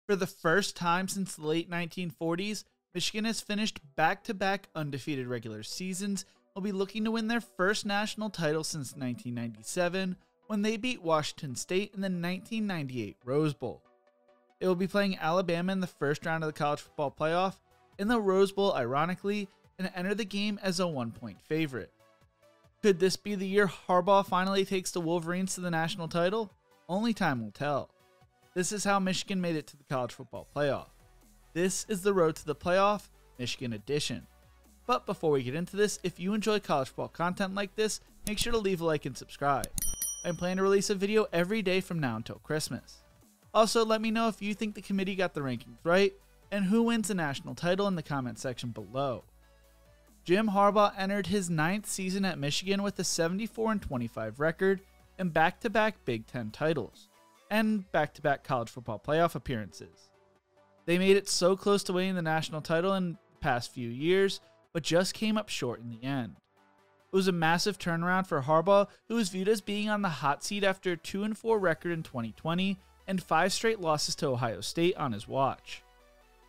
For the first time since the late 1940s, Michigan has finished back-to-back undefeated regular seasons and will be looking to win their first national title since 1997 when they beat Washington State in the 1998 Rose Bowl. They will be playing Alabama in the first round of the college football playoff in the Rose Bowl, ironically, and enter the game as a 1-point favorite. Could this be the year Harbaugh finally takes the Wolverines to the national title? Only time will tell. This is how Michigan made it to the college football playoff. This is the Road to the Playoff, Michigan edition. But before we get into this, if you enjoy college football content like this, make sure to leave a like and subscribe. I'm planning to release a video every day from now until Christmas. Also, let me know if you think the committee got the rankings right, and who wins the national title in the comment section below. Jim Harbaugh entered his 9th season at Michigan with a 74-25 record and back-to-back Big Ten titles, and back-to-back college football playoff appearances. They made it so close to winning the national title in the past few years, but just came up short in the end. It was a massive turnaround for Harbaugh, who was viewed as being on the hot seat after a 2-4 record in 2020 and 5 straight losses to Ohio State on his watch.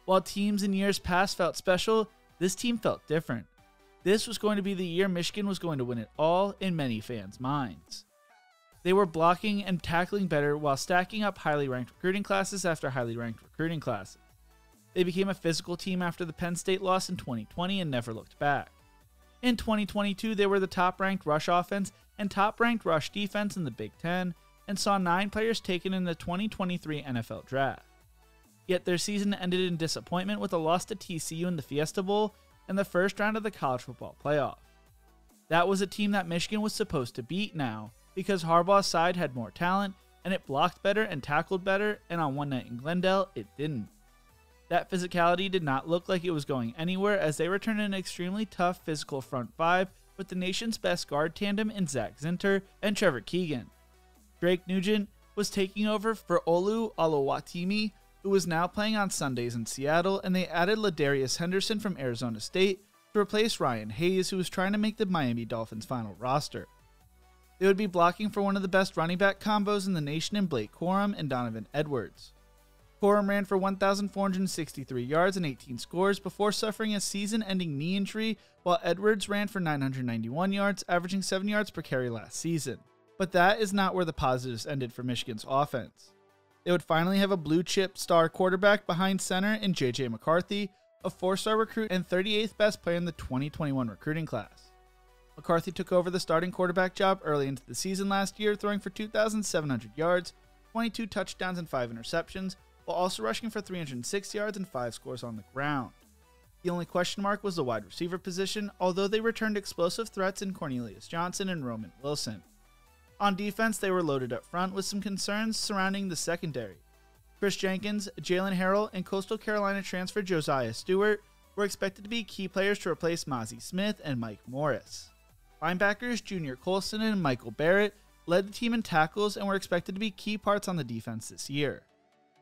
While teams in years past felt special, this team felt different. This was going to be the year Michigan was going to win it all in many fans' minds. They were blocking and tackling better while stacking up highly ranked recruiting classes after highly ranked recruiting classes. They became a physical team after the Penn State loss in 2020 and never looked back. In 2022, they were the top-ranked rush offense and top-ranked rush defense in the Big Ten and saw 9 players taken in the 2023 NFL Draft. Yet their season ended in disappointment with a loss to TCU in the Fiesta Bowl and the first round of the college football playoff. That was a team that Michigan was supposed to beat now because Harbaugh's side had more talent and it blocked better and tackled better, and on one night in Glendale, it didn't. That physicality did not look like it was going anywhere as they returned an extremely tough physical front 5 with the nation's best guard tandem in Zach Zinter and Trevor Keegan. Drake Nugent was taking over for Olu Oluwatimi, who was now playing on Sundays in Seattle, and they added Ladarius Henderson from Arizona State to replace Ryan Hayes, who was trying to make the Miami Dolphins final roster. They would be blocking for one of the best running back combos in the nation in Blake Corum and Donovan Edwards. Corum ran for 1,463 yards and 18 scores before suffering a season-ending knee injury, while Edwards ran for 991 yards, averaging 7 yards per carry last season. But that is not where the positives ended for Michigan's offense. They would finally have a blue-chip star quarterback behind center in J.J. McCarthy, a 4-star recruit and 38th best player in the 2021 recruiting class. McCarthy took over the starting quarterback job early into the season last year, throwing for 2,700 yards, 22 touchdowns and 5 interceptions, while also rushing for 306 yards and 5 scores on the ground. The only question mark was the wide receiver position, although they returned explosive threats in Cornelius Johnson and Roman Wilson. On defense, they were loaded up front with some concerns surrounding the secondary. Chris Jenkins, Jalen Harrell, and Coastal Carolina transfer Josiah Stewart were expected to be key players to replace Mozzie Smith and Mike Morris. Linebackers Junior Colson and Michael Barrett led the team in tackles and were expected to be key parts on the defense this year.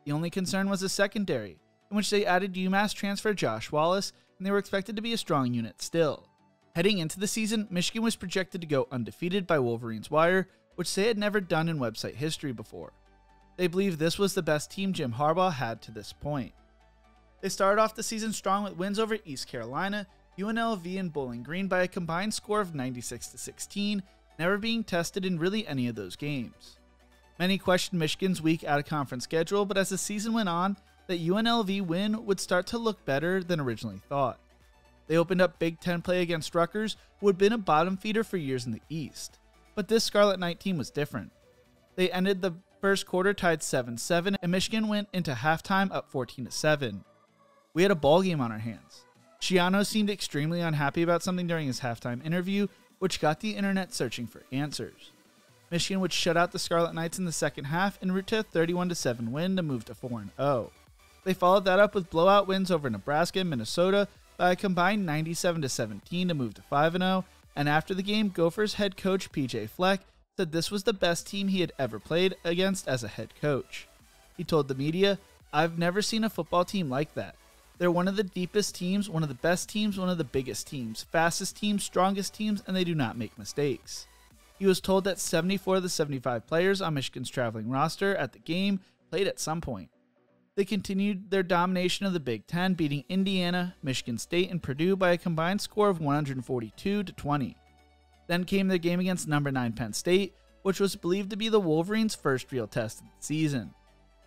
The only concern was the secondary, in which they added UMass transfer Josh Wallace, and they were expected to be a strong unit still. Heading into the season, Michigan was projected to go undefeated by Wolverines Wire, which they had never done in website history before. They believed this was the best team Jim Harbaugh had to this point. They started off the season strong with wins over East Carolina, UNLV, and Bowling Green by a combined score of 96-16, never being tested in really any of those games. Many questioned Michigan's weak out-of-conference schedule, but as the season went on, that UNLV win would start to look better than originally thought. They opened up Big Ten play against Rutgers, who had been a bottom feeder for years in the East. But this Scarlet Knight team was different. They ended the first quarter tied 7-7, and Michigan went into halftime up 14-7. We had a ball game on our hands. Schiano seemed extremely unhappy about something during his halftime interview, which got the internet searching for answers. Michigan would shut out the Scarlet Knights in the second half en route to a 31-7 win to move to 4-0. They followed that up with blowout wins over Nebraska and Minnesota by a combined 97-17 to move to 5-0, and after the game, Gophers head coach PJ Fleck said this was the best team he had ever played against as a head coach. He told the media, "I've never seen a football team like that. They're one of the deepest teams, one of the best teams, one of the biggest teams, fastest teams, strongest teams, and they do not make mistakes." He was told that 74 of the 75 players on Michigan's traveling roster at the game played at some point. They continued their domination of the Big Ten, beating Indiana, Michigan State, and Purdue by a combined score of 142-20. Then came their game against number 9 Penn State, which was believed to be the Wolverines' first real test of the season.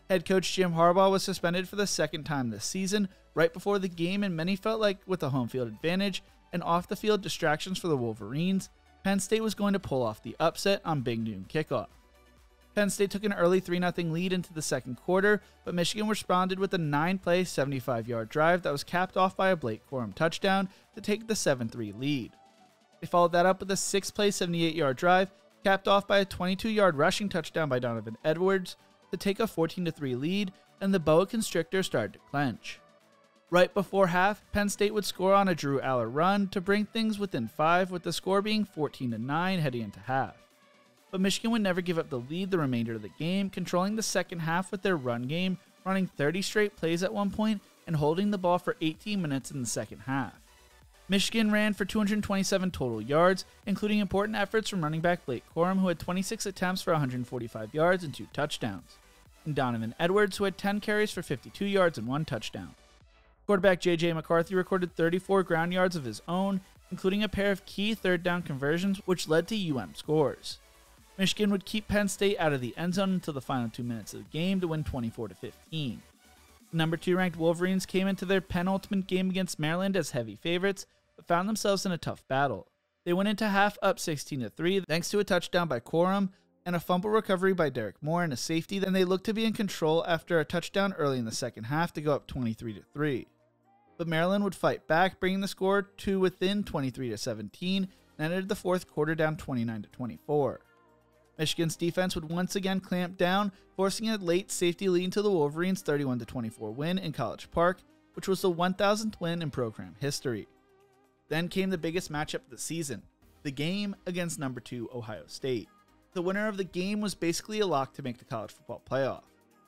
Head coach Jim Harbaugh was suspended for the second time this season, right before the game, and many felt like with a home field advantage and off-the-field distractions for the Wolverines, Penn State was going to pull off the upset on Big Noon kickoff. Penn State took an early 3-0 lead into the second quarter, but Michigan responded with a 9-play, 75-yard drive that was capped off by a Blake Corum touchdown to take the 7-3 lead. They followed that up with a 6-play, 78-yard drive, capped off by a 22-yard rushing touchdown by Donovan Edwards to take a 14-3 lead, and the boa constrictor started to clench. Right before half, Penn State would score on a Drew Aller run to bring things within 5, with the score being 14-9 heading into half. But Michigan would never give up the lead the remainder of the game, controlling the second half with their run game, running 30 straight plays at one point and holding the ball for 18 minutes in the second half. Michigan ran for 227 total yards, including important efforts from running back Blake Corum, who had 26 attempts for 145 yards and 2 touchdowns, and Donovan Edwards, who had 10 carries for 52 yards and 1 touchdown. Quarterback J.J. McCarthy recorded 34 ground yards of his own, including a pair of key third down conversions, which led to UM scores. Michigan would keep Penn State out of the end zone until the final 2 minutes of the game to win 24-15. The number 2 ranked Wolverines came into their penultimate game against Maryland as heavy favorites, but found themselves in a tough battle. They went into half up 16-3 thanks to a touchdown by Corum and a fumble recovery by Derek Moore and a safety. Then they looked to be in control after a touchdown early in the second half to go up 23-3. But Maryland would fight back, bringing the score to within 23-17 and ended the fourth quarter down 29-24. Michigan's defense would once again clamp down, forcing a late safety lead to the Wolverines' 31-24 win in College Park, which was the 1,000th win in program history. Then came the biggest matchup of the season, the game against number 2 Ohio State. The winner of the game was basically a lock to make the college football playoff,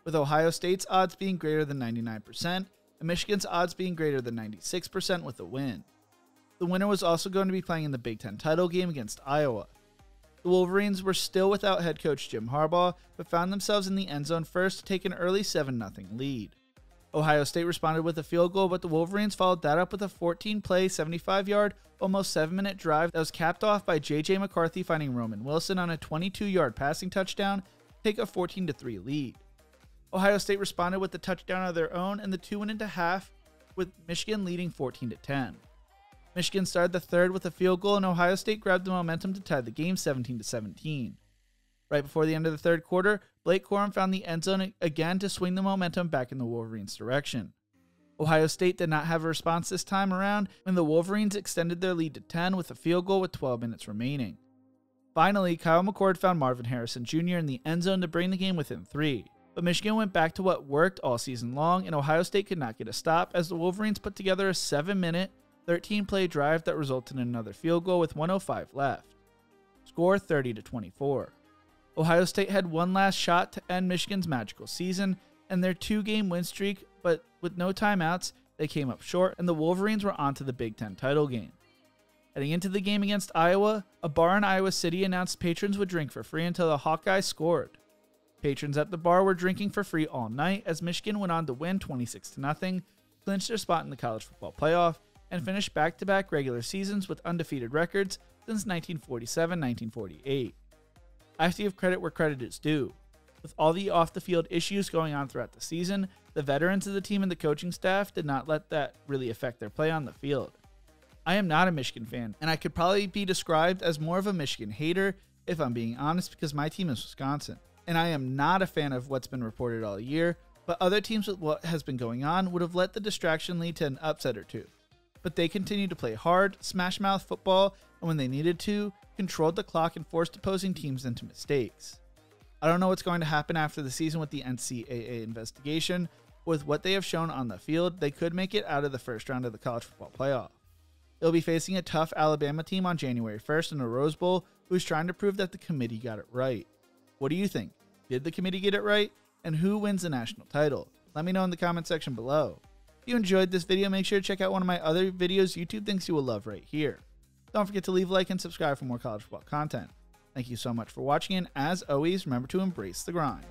with Ohio State's odds being greater than 99% and Michigan's odds being greater than 96% with a win. The winner was also going to be playing in the Big Ten title game against Iowa. The Wolverines were still without head coach Jim Harbaugh, but found themselves in the end zone first to take an early 7-0 lead. Ohio State responded with a field goal, but the Wolverines followed that up with a 14-play, 75-yard, almost 7-minute drive that was capped off by J.J. McCarthy finding Roman Wilson on a 22-yard passing touchdown to take a 14-3 lead. Ohio State responded with a touchdown of their own, and the two went into half with Michigan leading 14-10. Michigan started the third with a field goal, and Ohio State grabbed the momentum to tie the game 17-17. Right before the end of the third quarter, Blake Corum found the end zone again to swing the momentum back in the Wolverines' direction. Ohio State did not have a response this time around, and the Wolverines extended their lead to 10 with a field goal with 12 minutes remaining. Finally, Kyle McCord found Marvin Harrison Jr. in the end zone to bring the game within 3. But Michigan went back to what worked all season long, and Ohio State could not get a stop as the Wolverines put together a 7-minute, 13-play drive that resulted in another field goal with 1:05 left. Score 30-24. Ohio State had one last shot to end Michigan's magical season and their 2-game win streak, but with no timeouts, they came up short, and the Wolverines were on to the Big Ten title game. Heading into the game against Iowa, a bar in Iowa City announced patrons would drink for free until the Hawkeyes scored. Patrons at the bar were drinking for free all night as Michigan went on to win 26-0, clinch their spot in the college football playoff, and finish back-to-back regular seasons with undefeated records since 1947-1948. I have to give credit where credit is due. With all the off-the-field issues going on throughout the season, the veterans of the team and the coaching staff did not let that really affect their play on the field. I am not a Michigan fan, and I could probably be described as more of a Michigan hater if I'm being honest, because my team is Wisconsin. And I am not a fan of what's been reported all year, but other teams with what has been going on would have let the distraction lead to an upset or two. But they continued to play hard, smash-mouth football, and when they needed to, controlled the clock and forced opposing teams into mistakes. I don't know what's going to happen after the season with the NCAA investigation. With what they have shown on the field, they could make it out of the first round of the college football playoff. They'll be facing a tough Alabama team on January 1st in a Rose Bowl who's trying to prove that the committee got it right. What do you think? Did the committee get it right? And who wins the national title? Let me know in the comment section below. If you enjoyed this video, make sure to check out one of my other videos YouTube thinks you will love right here. Don't forget to leave a like and subscribe for more college football content. Thank you so much for watching, and as always, remember to embrace the grind.